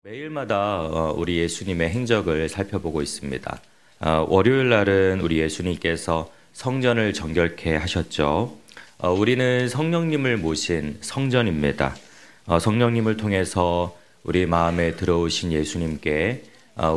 매일마다 우리 예수님의 행적을 살펴보고 있습니다. 월요일 날은 우리 예수님께서 성전을 정결케 하셨죠. 우리는 성령님을 모신 성전입니다. 성령님을 통해서 우리 마음에 들어오신 예수님께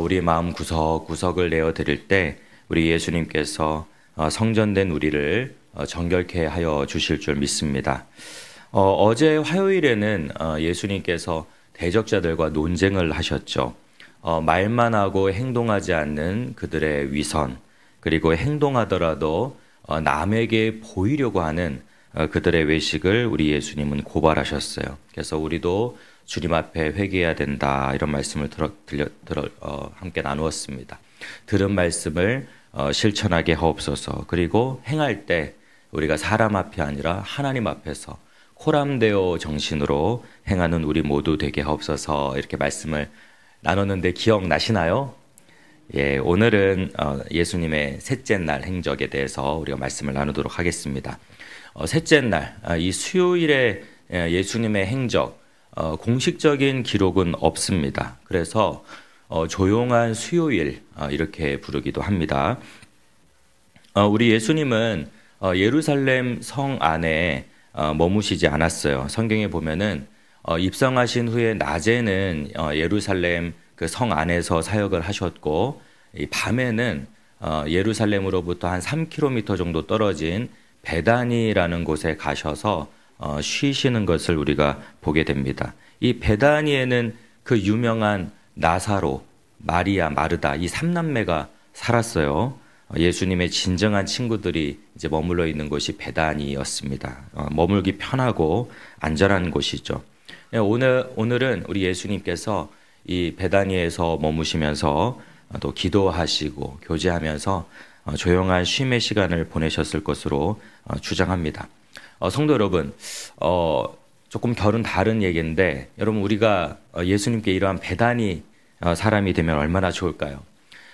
우리 마음 구석구석을 내어드릴 때 우리 예수님께서 성전된 우리를 정결케 하여 주실 줄 믿습니다. 어제 화요일에는 예수님께서 대적자들과 논쟁을 하셨죠. 말만 하고 행동하지 않는 그들의 위선, 그리고 행동하더라도 남에게 보이려고 하는 그들의 외식을 우리 예수님은 고발하셨어요. 그래서 우리도 주님 앞에 회개해야 된다, 이런 말씀을 함께 나누었습니다. 들은 말씀을 실천하게 하옵소서. 그리고 행할 때 우리가 사람 앞이 아니라 하나님 앞에서 코람데오 정신으로 행하는 우리 모두 되게 하옵소서, 이렇게 말씀을 나눴는데 기억나시나요? 예, 오늘은 예수님의 셋째 날 행적에 대해서 우리가 말씀을 나누도록 하겠습니다. 셋째 날, 이 수요일에 예수님의 행적, 공식적인 기록은 없습니다. 그래서 조용한 수요일, 이렇게 부르기도 합니다. 우리 예수님은 예루살렘 성 안에 머무시지 않았어요. 성경에 보면은 입성하신 후에 낮에는 예루살렘 그 성 안에서 사역을 하셨고, 밤에는 예루살렘으로부터 한 3km 정도 떨어진 베다니라는 곳에 가셔서 쉬시는 것을 우리가 보게 됩니다. 이 베다니에는 그 유명한 나사로, 마리아, 마르다, 이 3남매가 살았어요. 예수님의 진정한 친구들이 이제 머물러 있는 곳이 베다니였습니다. 머물기 편하고 안전한 곳이죠. 오늘은 우리 예수님께서 이 베다니에서 머무시면서 또 기도하시고 교제하면서 조용한 쉼의 시간을 보내셨을 것으로 주장합니다. 성도 여러분, 조금 결은 다른 얘기인데, 여러분, 우리가 예수님께 이러한 베다니 사람이 되면 얼마나 좋을까요?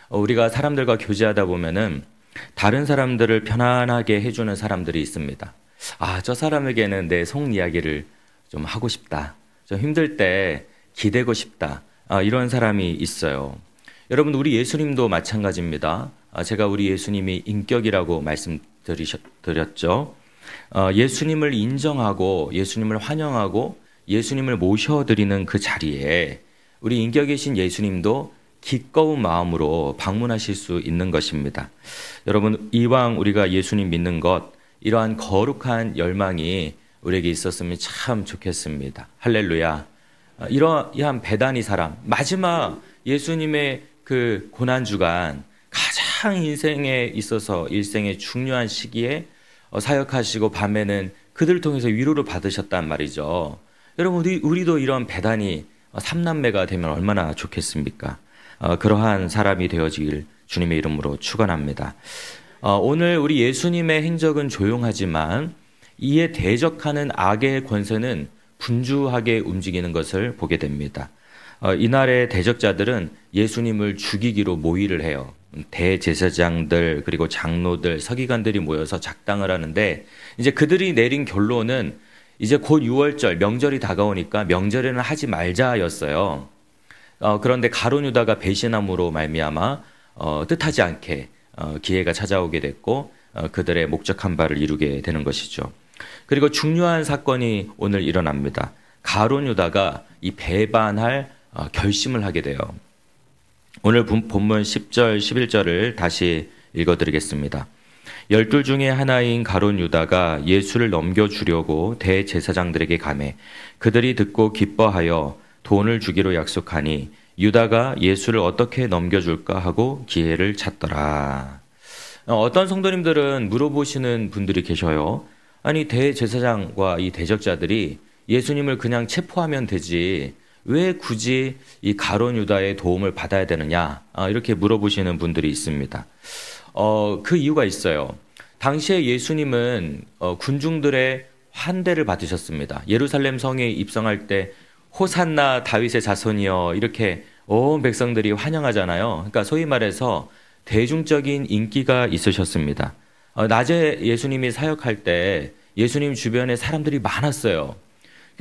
우리가 사람들과 교제하다 보면은 다른 사람들을 편안하게 해주는 사람들이 있습니다. 저 사람에게는 내 속 이야기를 좀 하고 싶다, 좀 힘들 때 기대고 싶다, 이런 사람이 있어요. 여러분, 우리 예수님도 마찬가지입니다. 제가 우리 예수님이 인격이라고 말씀드렸죠. 예수님을 인정하고 예수님을 환영하고 예수님을 모셔드리는 그 자리에 우리 인격이신 예수님도 기꺼운 마음으로 방문하실 수 있는 것입니다. 여러분, 이왕 우리가 예수님 믿는 것, 이러한 거룩한 열망이 우리에게 있었으면 참 좋겠습니다. 할렐루야. 이러한 베다니 사람, 마지막 예수님의 그 고난주간, 가장 인생에 있어서 일생의 중요한 시기에 사역하시고 밤에는 그들을 통해서 위로를 받으셨단 말이죠. 여러분, 우리도 이런 베다니 3남매가 되면 얼마나 좋겠습니까? 그러한 사람이 되어지길 주님의 이름으로 축원합니다. 오늘 우리 예수님의 행적은 조용하지만 이에 대적하는 악의 권세는 분주하게 움직이는 것을 보게 됩니다. 이날의 대적자들은 예수님을 죽이기로 모의를 해요. 대제사장들, 그리고 장로들, 서기관들이 모여서 작당을 하는데, 이제 그들이 내린 결론은 이제 곧 6월절 명절이 다가오니까 명절에는 하지 말자였어요. 그런데 가룟 유다가 배신함으로 말미암아 뜻하지 않게 기회가 찾아오게 됐고, 그들의 목적한 바를 이루게 되는 것이죠. 그리고 중요한 사건이 오늘 일어납니다. 가룟 유다가 이 배반할 결심을 하게 돼요. 오늘 본문 10절, 11절을 다시 읽어드리겠습니다. 12 중에 하나인 가룟 유다가 예수를 넘겨주려고 대제사장들에게 가매 그들이 듣고 기뻐하여 돈을 주기로 약속하니 유다가 예수를 어떻게 넘겨줄까 하고 기회를 찾더라. 어떤 성도님들은 물어보시는 분들이 계셔요. 아니, 대제사장과 이 대적자들이 예수님을 그냥 체포하면 되지 왜 굳이 이 가룟 유다의 도움을 받아야 되느냐, 이렇게 물어보시는 분들이 있습니다. 그 이유가 있어요. 당시에 예수님은 군중들의 환대를 받으셨습니다. 예루살렘 성에 입성할 때 호산나 다윗의 자손이여, 이렇게 온 백성들이 환영하잖아요. 그러니까 소위 말해서 대중적인 인기가 있으셨습니다. 낮에 예수님이 사역할 때 예수님 주변에 사람들이 많았어요.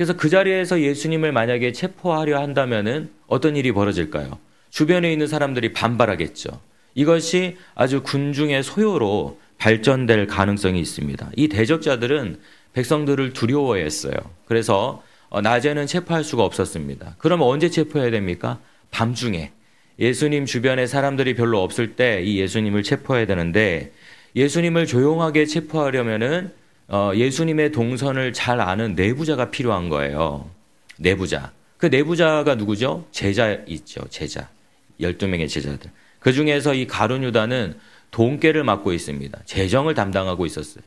그래서 그 자리에서 예수님을 만약에 체포하려 한다면은 어떤 일이 벌어질까요? 주변에 있는 사람들이 반발하겠죠. 이것이 아주 군중의 소요로 발전될 가능성이 있습니다. 이 대적자들은 백성들을 두려워했어요. 그래서 낮에는 체포할 수가 없었습니다. 그러면 언제 체포해야 됩니까? 밤중에. 예수님 주변에 사람들이 별로 없을 때 이 예수님을 체포해야 되는데, 예수님을 조용하게 체포하려면은 예수님의 동선을 잘 아는 내부자가 필요한 거예요. 내부자. 그 내부자가 누구죠? 제자 있죠. 제자. 12명의 제자들. 그 중에서 이 가룟 유다는 돈깨를 맡고 있습니다. 재정을 담당하고 있었어요.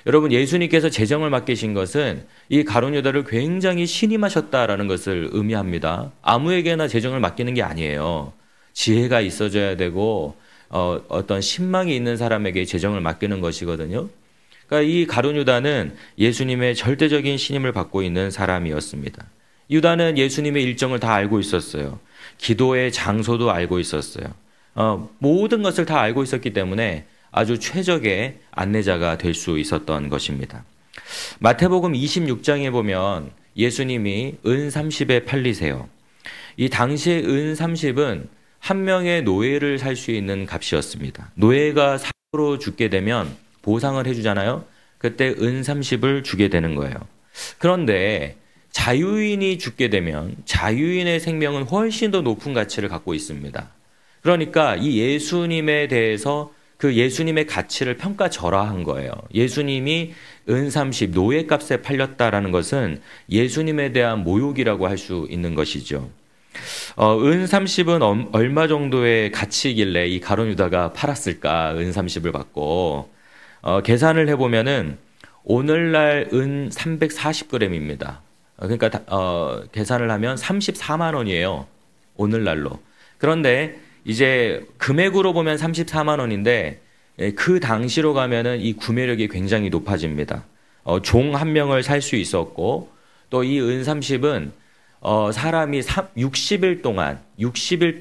여러분, 예수님께서 재정을 맡기신 것은 이 가룟 유다를 굉장히 신임하셨다라는 것을 의미합니다. 아무에게나 재정을 맡기는 게 아니에요. 지혜가 있어져야 되고 어떤 신망이 있는 사람에게 재정을 맡기는 것이거든요. 그러니까 이 가룟 유다는 예수님의 절대적인 신임을 받고 있는 사람이었습니다. 유다는 예수님의 일정을 다 알고 있었어요. 기도의 장소도 알고 있었어요. 모든 것을 다 알고 있었기 때문에 아주 최적의 안내자가 될 수 있었던 것입니다. 마태복음 26장에 보면 예수님이 은 30에 팔리세요. 이 당시에 은 30은 한 명의 노예를 살 수 있는 값이었습니다. 노예가 사고로 죽게 되면 보상을 해주잖아요. 그때 은 30을 주게 되는 거예요. 그런데 자유인이 죽게 되면 자유인의 생명은 훨씬 더 높은 가치를 갖고 있습니다. 그러니까 이 예수님에 대해서 그 예수님의 가치를 평가절하한 거예요. 예수님이 은 30 노예값에 팔렸다라는 것은 예수님에 대한 모욕이라고 할 수 있는 것이죠. 은 30은 얼마 정도의 가치이길래 이 가룟 유다가 팔았을까? 은 30을 받고 계산을 해보면은 오늘날 은 340g입니다. 그러니까 계산을 하면 34만 원이에요. 오늘날로. 그런데 이제 금액으로 보면 34만 원인데 그 당시로 가면은 이 구매력이 굉장히 높아집니다. 종 한 명을 살 수 있었고, 또 이 은 30은 사람이 60일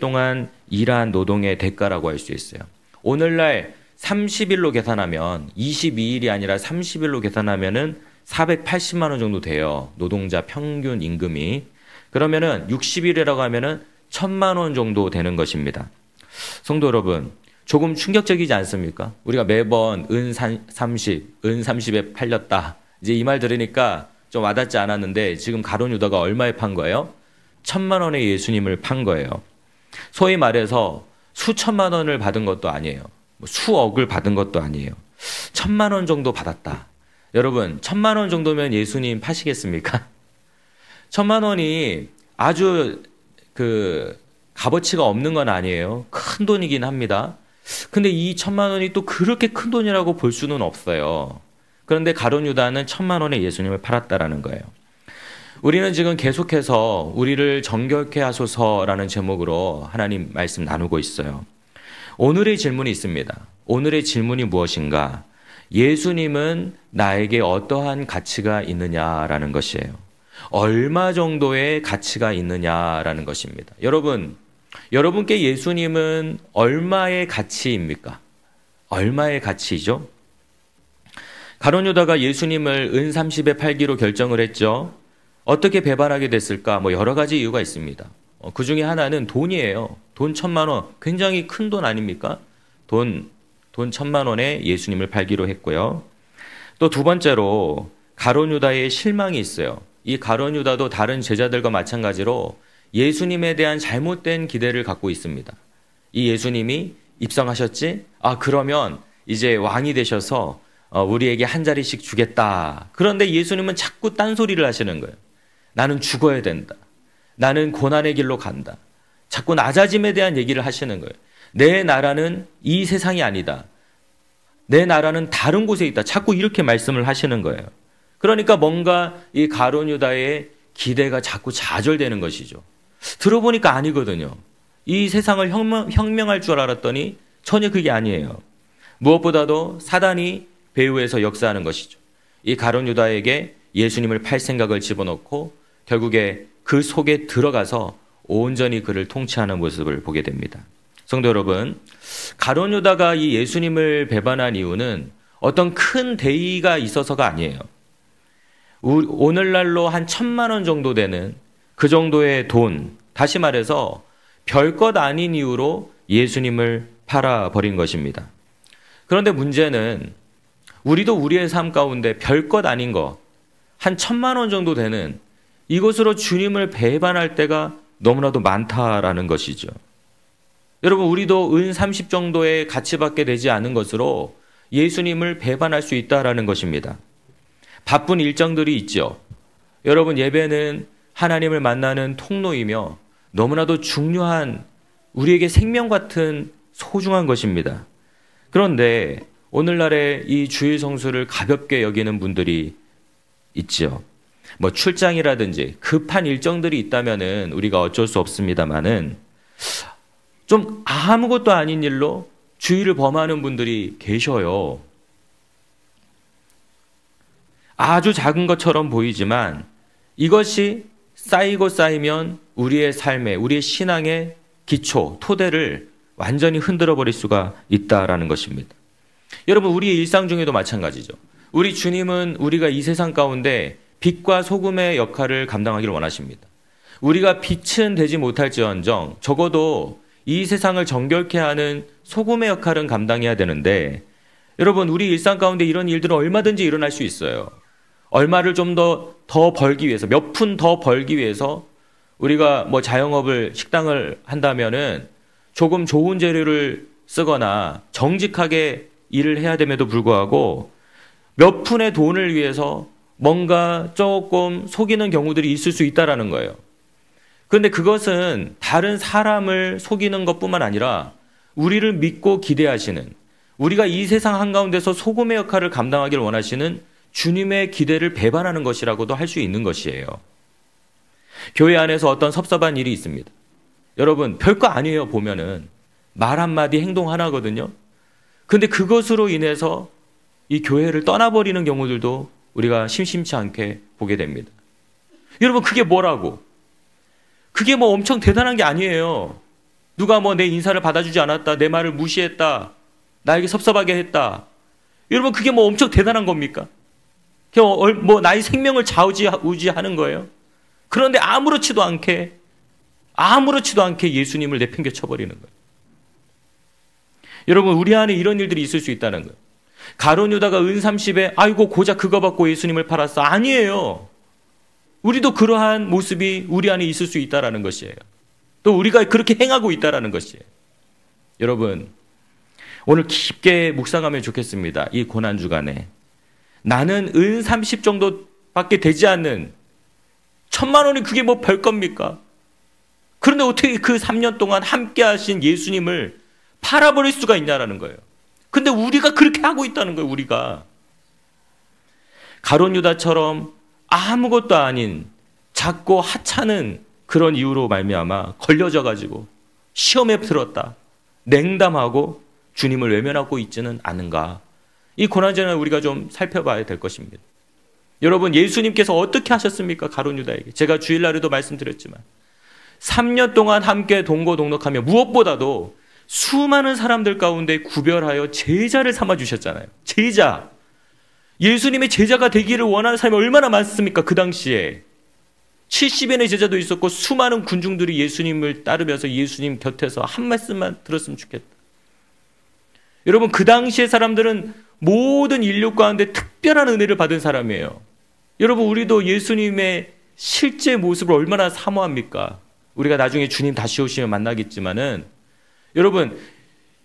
동안 일한 노동의 대가라고 할 수 있어요. 오늘날 30일로 계산하면 22일이 아니라 30일로 계산하면은 480만 원 정도 돼요. 노동자 평균 임금이. 그러면은 60일이라고 하면은 1000만 원 정도 되는 것입니다. 성도 여러분, 조금 충격적이지 않습니까? 우리가 매번 은 30에 팔렸다. 이제 이 말 들으니까 좀 와닿지 않았는데, 지금 가룟 유다가 얼마에 판 거예요? 1000만 원에 예수님을 판 거예요. 소위 말해서 수천만 원을 받은 것도 아니에요. 수억을 받은 것도 아니에요. 1000만 원 정도 받았다. 여러분, 1000만 원 정도면 예수님 파시겠습니까? 1000만 원이 아주 값어치가 없는 건 아니에요. 큰 돈이긴 합니다. 근데 이 1000만 원이 또 그렇게 큰 돈이라고 볼 수는 없어요. 그런데 가룟 유다는 1000만 원에 예수님을 팔았다라는 거예요. 우리는 지금 계속해서 우리를 정결케 하소서라는 제목으로 하나님 말씀 나누고 있어요. 오늘의 질문이 있습니다. 오늘의 질문이 무엇인가? 예수님은 나에게 어떠한 가치가 있느냐라는 것이에요. 얼마 정도의 가치가 있느냐라는 것입니다. 여러분께 예수님은 얼마의 가치입니까? 얼마의 가치이죠? 가룟 유다가 예수님을 은 30에 팔기로 결정을 했죠. 어떻게 배반하게 됐을까? 여러 가지 이유가 있습니다. 그 중에 하나는 돈이에요. 돈 1000만 원. 굉장히 큰 돈 아닙니까? 돈 1000만 원에 예수님을 팔기로 했고요. 또 두 번째로 가룟 유다의 실망이 있어요. 이 가룟 유다도 다른 제자들과 마찬가지로 예수님에 대한 잘못된 기대를 갖고 있습니다. 이 예수님이 입성하셨지? 그러면 이제 왕이 되셔서 우리에게 한 자리씩 주겠다. 그런데 예수님은 자꾸 딴소리를 하시는 거예요. 나는 죽어야 된다. 나는 고난의 길로 간다. 자꾸 낮아짐에 대한 얘기를 하시는 거예요. 내 나라는 이 세상이 아니다. 내 나라는 다른 곳에 있다. 자꾸 이렇게 말씀을 하시는 거예요. 그러니까 뭔가 이 가룟 유다의 기대가 자꾸 좌절되는 것이죠. 들어보니까 아니거든요. 이 세상을 혁명할 줄 알았더니 전혀 그게 아니에요. 무엇보다도 사단이 배후에서 역사하는 것이죠. 이 가룟 유다에게 예수님을 팔 생각을 집어넣고 결국에 그 속에 들어가서 온전히 그를 통치하는 모습을 보게 됩니다. 성도 여러분, 가룟 유다가 이 예수님을 배반한 이유는 어떤 큰 대의가 있어서가 아니에요. 오늘날로 한 1,000만 원 정도 되는 그 정도의 돈, 다시 말해서 별것 아닌 이유로 예수님을 팔아버린 것입니다. 그런데 문제는 우리도 우리의 삶 가운데 별것 아닌 거, 한 1,000만 원 정도 되는 이것으로 주님을 배반할 때가 너무나도 많다라는 것이죠. 여러분, 우리도 은 30 정도의 가치밖에 되지 않은 것으로 예수님을 배반할 수 있다라는 것입니다. 바쁜 일정들이 있죠. 여러분, 예배는 하나님을 만나는 통로이며 너무나도 중요한, 우리에게 생명 같은 소중한 것입니다. 그런데 오늘날의 이 주일 성수를 가볍게 여기는 분들이 있죠. 뭐 출장이라든지 급한 일정들이 있다면은 우리가 어쩔 수 없습니다만은 좀 아무것도 아닌 일로 주일을 범하는 분들이 계셔요. 아주 작은 것처럼 보이지만 이것이 쌓이고 쌓이면 우리의 삶에, 우리의 신앙의 기초, 토대를 완전히 흔들어 버릴 수가 있다라는 것입니다. 여러분, 우리의 일상 중에도 마찬가지죠. 우리 주님은 우리가 이 세상 가운데 빛과 소금의 역할을 감당하기를 원하십니다. 우리가 빛은 되지 못할지언정 적어도 이 세상을 정결케 하는 소금의 역할은 감당해야 되는데, 여러분, 우리 일상 가운데 이런 일들은 얼마든지 일어날 수 있어요. 얼마를 좀 더 벌기 위해서, 몇 푼 더 벌기 위해서 우리가 뭐 자영업을, 식당을 한다면은 조금 좋은 재료를 쓰거나 정직하게 일을 해야 됨에도 불구하고 몇 푼의 돈을 위해서 뭔가 조금 속이는 경우들이 있을 수 있다라는 거예요. 그런데 그것은 다른 사람을 속이는 것뿐만 아니라 우리를 믿고 기대하시는, 우리가 이 세상 한가운데서 소금의 역할을 감당하기를 원하시는 주님의 기대를 배반하는 것이라고도 할 수 있는 것이에요. 교회 안에서 어떤 섭섭한 일이 있습니다. 여러분, 별거 아니에요. 보면은 말 한마디, 행동 하나거든요. 근데 그것으로 인해서 이 교회를 떠나버리는 경우들도 우리가 심심치 않게 보게 됩니다. 여러분, 그게 뭐라고? 그게 뭐 엄청 대단한 게 아니에요. 누가 뭐 내 인사를 받아주지 않았다, 내 말을 무시했다, 나에게 섭섭하게 했다. 여러분, 그게 뭐 엄청 대단한 겁니까? 뭐 나의 생명을 좌우지하는 거예요. 그런데 아무렇지도 않게 예수님을 내팽개 쳐버리는 거예요. 여러분, 우리 안에 이런 일들이 있을 수 있다는 거예요. 가룟 유다가 은 30에 아이고 고작 그거 받고 예수님을 팔았어. 아니에요. 우리도 그러한 모습이 우리 안에 있을 수 있다는 것이에요. 또 우리가 그렇게 행하고 있다는 것이에요. 여러분, 오늘 깊게 묵상하면 좋겠습니다. 이 고난주간에 나는 은 30 정도밖에 되지 않는 1,000만 원이 그게 뭐 별겁니까? 그런데 어떻게 그 3년 동안 함께 하신 예수님을 팔아버릴 수가 있냐라는 거예요. 근데 우리가 그렇게 하고 있다는 거예요. 우리가 가룟 유다처럼 아무것도 아닌 작고 하찮은 그런 이유로 말미암아 걸려져 가지고 시험에 들었다, 냉담하고 주님을 외면하고 있지는 않은가. 이 고난전을 우리가 좀 살펴봐야 될 것입니다. 여러분, 예수님께서 어떻게 하셨습니까? 가룟 유다에게. 제가 주일날에도 말씀드렸지만 3년 동안 함께 동고동락하며 무엇보다도 수많은 사람들 가운데 구별하여 제자를 삼아주셨잖아요. 제자. 예수님의 제자가 되기를 원하는 사람이 얼마나 많습니까? 그 당시에 70인의 제자도 있었고 수많은 군중들이 예수님을 따르면서 예수님 곁에서 한 말씀만 들었으면 좋겠다. 여러분, 그 당시의 사람들은 모든 인류 가운데 특별한 은혜를 받은 사람이에요. 여러분, 우리도 예수님의 실제 모습을 얼마나 사모합니까? 우리가 나중에 주님 다시 오시면 만나겠지만은, 여러분,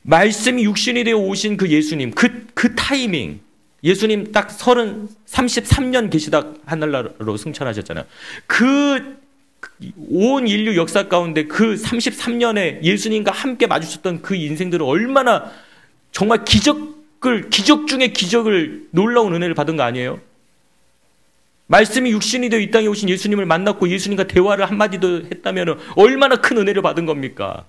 말씀이 육신이 되어 오신 그 예수님, 그 타이밍, 예수님 딱 33년 계시다 하늘나라로 승천하셨잖아요. 온 인류 역사 가운데 그 33년에 예수님과 함께 마주쳤던 그 인생들은 얼마나 정말 기적 중에 기적을, 놀라운 은혜를 받은 거 아니에요? 말씀이 육신이 되어 이 땅에 오신 예수님을 만났고 예수님과 대화를 한마디도 했다면 얼마나 큰 은혜를 받은 겁니까?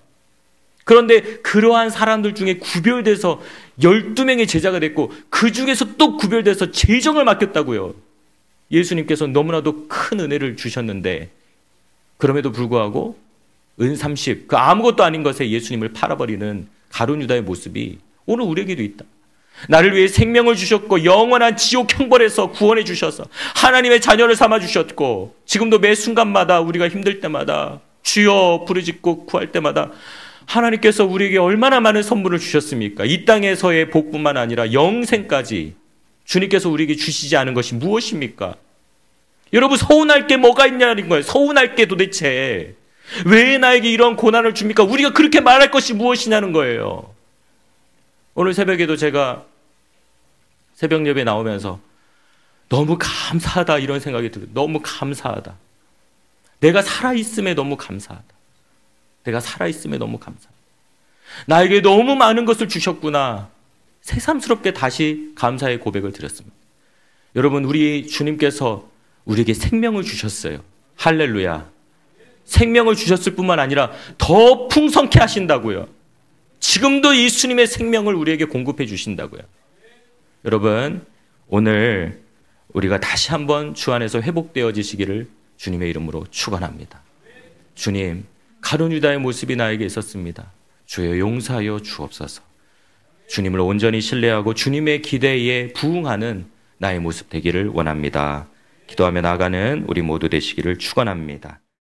그런데 그러한 사람들 중에 구별돼서 12명의 제자가 됐고 그 중에서 또 구별돼서 재정을 맡겼다고요. 예수님께서 너무나도 큰 은혜를 주셨는데 그럼에도 불구하고 은 30, 그 아무것도 아닌 것에 예수님을 팔아버리는 가룟 유다의 모습이 오늘 우리에게도 있다. 나를 위해 생명을 주셨고 영원한 지옥 형벌에서 구원해 주셔서 하나님의 자녀를 삼아 주셨고 지금도 매 순간마다 우리가 힘들 때마다 주여 부르짖고 구할 때마다 하나님께서 우리에게 얼마나 많은 선물을 주셨습니까? 이 땅에서의 복뿐만 아니라 영생까지 주님께서 우리에게 주시지 않은 것이 무엇입니까? 여러분, 서운할 게 뭐가 있냐는 거예요. 서운할 게 도대체 왜 나에게 이런 고난을 줍니까? 우리가 그렇게 말할 것이 무엇이냐는 거예요. 오늘 새벽에도 제가 새벽 예배 나오면서 너무 감사하다 이런 생각이 들어요. 너무 감사하다. 내가 살아있음에 너무 감사하다. 내가 살아있음에 너무 감사하다. 나에게 너무 많은 것을 주셨구나. 새삼스럽게 다시 감사의 고백을 드렸습니다. 여러분, 우리 주님께서 우리에게 생명을 주셨어요. 할렐루야. 생명을 주셨을 뿐만 아니라 더 풍성케 하신다고요. 지금도 예수님의 생명을 우리에게 공급해 주신다고요. 여러분, 오늘 우리가 다시 한번 주 안에서 회복되어지시기를 주님의 이름으로 축원합니다. 주님, 가룟 유다의 모습이 나에게 있었습니다. 주여 용서하여 주옵소서. 주님을 온전히 신뢰하고 주님의 기대에 부응하는 나의 모습 되기를 원합니다. 기도하며 나아가는 우리 모두 되시기를 축원합니다.